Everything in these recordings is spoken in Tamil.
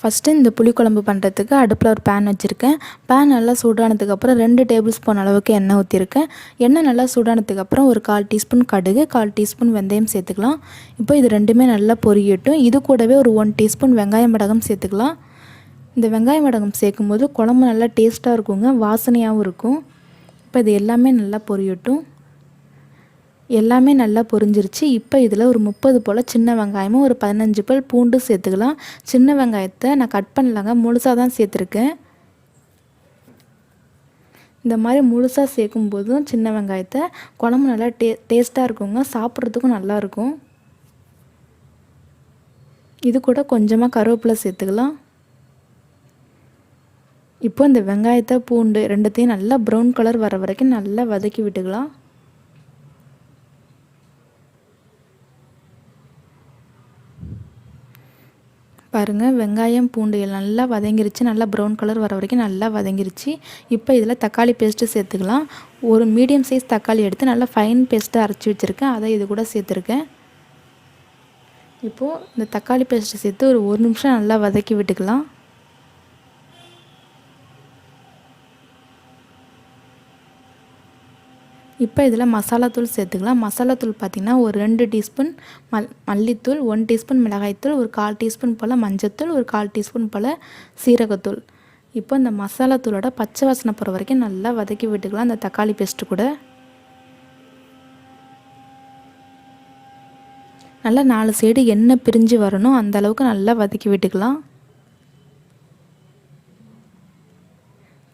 ஃபஸ்ட்டு இந்த புளிக்குழம்பு பண்ணுறதுக்கு அடுப்பில் ஒரு பேன் வச்சுருக்கேன். பேன் நல்லா சூடானதுக்கப்புறம் 2 டேபிள் ஸ்பூன் அளவுக்கு எண்ணெய் ஊற்றிருக்கேன். எண்ணெய் நல்லா சூடானதுக்கப்புறம் ஒரு 1/4 டீஸ்பூன் கடுகு, 1/4 டீஸ்பூன் வெந்தயம் சேர்த்துக்கலாம். இப்போ இது ரெண்டுமே நல்லா பொரியட்டும். இது கூடவே ஒரு 1 டீஸ்பூன் வெங்காயம் வடகம் சேர்த்துக்கலாம். இந்த வெங்காயம் வடகம் சேர்க்கும்போது குழம்பு நல்லா டேஸ்ட்டாக இருக்குங்க, வாசனையாகவும் இருக்கும். இப்போ இது எல்லாமே நல்லா பொரியட்டும். எல்லாமே நல்லா பொரிஞ்சிருச்சு. இப்போ இதில் ஒரு 30 போல் சின்ன வெங்காயமும் ஒரு 15 பல் பூண்டு சேர்த்துக்கலாம். சின்ன வெங்காயத்தை நான் கட் பண்ணலங்க, முழுசாக தான் சேர்த்துருக்கேன். இந்த மாதிரி முழுசாக சேர்க்கும்போதும் சின்ன வெங்காயத்தை குழம்பு நல்லா டேஸ்ட்டாக இருக்குங்க, சாப்பிட்றதுக்கும் நல்லாயிருக்கும். இது கூட கொஞ்சமாக கருவேப்பிலை சேர்த்துக்கலாம். இப்போ இந்த வெங்காயத்தை பூண்டு ரெண்டுத்தையும் நல்லா ப்ரௌன் கலர் வர வரைக்கும் நல்லா வதக்கி விட்டுக்கலாம். பாருங்கள், வெங்காயம் பூண்டு நல்லா வதங்கிருச்சு. நல்லா ப்ரௌன் கலர் வர வரைக்கும் நல்லா வதங்கிருச்சு. இப்போ இதில் தக்காளி பேஸ்ட்டு சேர்த்துக்கலாம். ஒரு மீடியம் சைஸ் தக்காளி எடுத்து நல்லா ஃபைன் பேஸ்ட்டு அரைச்சி வச்சுருக்கேன், அதை இது கூட சேர்த்துருக்கேன். இப்போது இந்த தக்காளி பேஸ்ட்டு சேர்த்து ஒரு 1 நிமிஷம் நல்லா வதக்கி விட்டுக்கலாம். இப்போ இதில் மசாலாத்தூள் சேர்த்துக்கலாம். மசாலாத்தூள் பார்த்திங்கன்னா ஒரு 2 டீஸ்பூன் மல்லித்தூள், 1 டீஸ்பூன் மிளகாய்த்தூள், ஒரு 1/4 டீஸ்பூன் போல் மஞ்சத்தூள், ஒரு 1/4 டீஸ்பூன் போல் சீரகத்தூள். இப்போ இந்த மசாலாத்தூளோட பச்சை வாசனை போகிற வரைக்கும் நல்லா வதக்கி விட்டுக்கலாம். அந்த தக்காளி பேஸ்ட்டு கூட நல்லா 4 சைடு எண்ணெய் பிரிஞ்சு வரணும், அந்த அளவுக்கு நல்லா வதக்கி விட்டுக்கலாம்.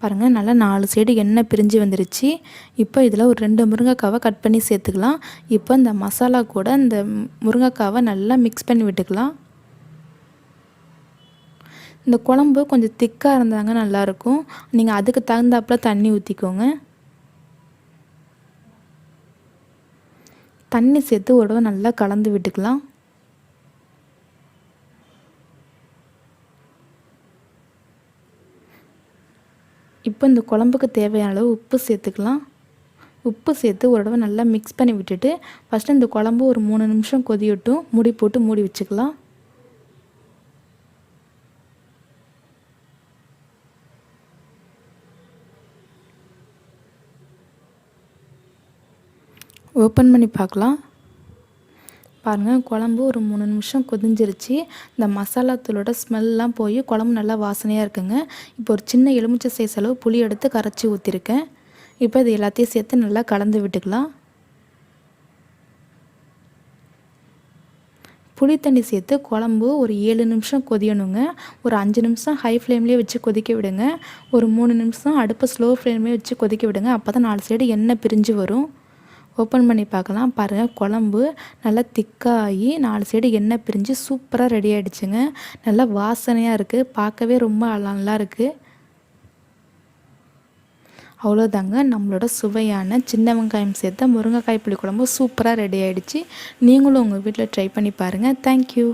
பாருங்கள், நல்லா 4 சைடு எண்ணெய் பிரிஞ்சு வந்துருச்சு. இப்போ இதில் ஒரு 2 முருங்கைக்காவை கட் பண்ணி சேர்த்துக்கலாம். இப்போ இந்த மசாலா கூட இந்த முருங்கைக்காவை நல்லா மிக்ஸ் பண்ணி விட்டுக்கலாம். இந்த குழம்பு கொஞ்சம் திக்காக இருந்தாங்க நல்லாயிருக்கும். நீங்கள் அதுக்கு தகுந்தாப்பில் தண்ணி ஊற்றிக்கோங்க. தண்ணி சேர்த்து ஒரு தடவை நல்லா கலந்து விட்டுக்கலாம். இப்போ இந்த குழம்புக்கு தேவையான அளவு உப்பு சேர்த்துக்கலாம். உப்பு சேர்த்து ஒரு தடவை நல்லா மிக்ஸ் பண்ணி விட்டுட்டு ஃபஸ்ட்டு இந்த குழம்பு ஒரு 3 நிமிஷம் கொதியட்டும். மூடி போட்டு மூடி வச்சுக்கலாம். ஓப்பன் பண்ணி பார்க்கலாம். பாருங்கள், குழம்பு ஒரு 3 நிமிஷம் கொதிஞ்சிருச்சு. இந்த மசாலாத்தூளோட ஸ்மெல்லாம் போய் குழம்பு நல்லா வாசனையாக இருக்குங்க. இப்போ ஒரு சின்ன எலுமிச்சை சைஸ் அளவு புளி எடுத்து கரைச்சி ஊற்றிருக்கேன். இப்போ இது எல்லாத்தையும் சேர்த்து நல்லா கலந்து விட்டுக்கலாம். புளி தண்ணி சேர்த்து குழம்பு ஒரு 7 நிமிஷம் கொதியணுங்க. ஒரு 5 நிமிஷம் ஹை ஃப்ளேம்லேயே வச்சு கொதிக்க விடுங்க. ஒரு 3 நிமிஷம் அடுப்பை ஸ்லோ ஃப்ளேம்லேயே வச்சு கொதிக்க விடுங்க. அப்போ தான் 4 சைடு எண்ணெய் பிரிஞ்சு வரும். ஓப்பன் பண்ணி பார்க்கலாம். பாருங்கள், குழம்பு நல்லா திக்காகி 4 சைடு எண்ணெய் பிரிஞ்சு சூப்பராக ரெடி ஆகிடுச்சுங்க. நல்லா வாசனையாக இருக்குது, பார்க்கவே ரொம்ப நல்லா இருக்குது. அவ்வளோதாங்க, நம்மளோட சுவையான சின்ன வெங்காயம் சேர்த்த முருங்கைக்காய் புளி குழம்பு சூப்பராக ரெடி ஆகிடுச்சு. நீங்களும் உங்கள் வீட்டில் ட்ரை பண்ணி பாருங்கள். தேங்க்யூ.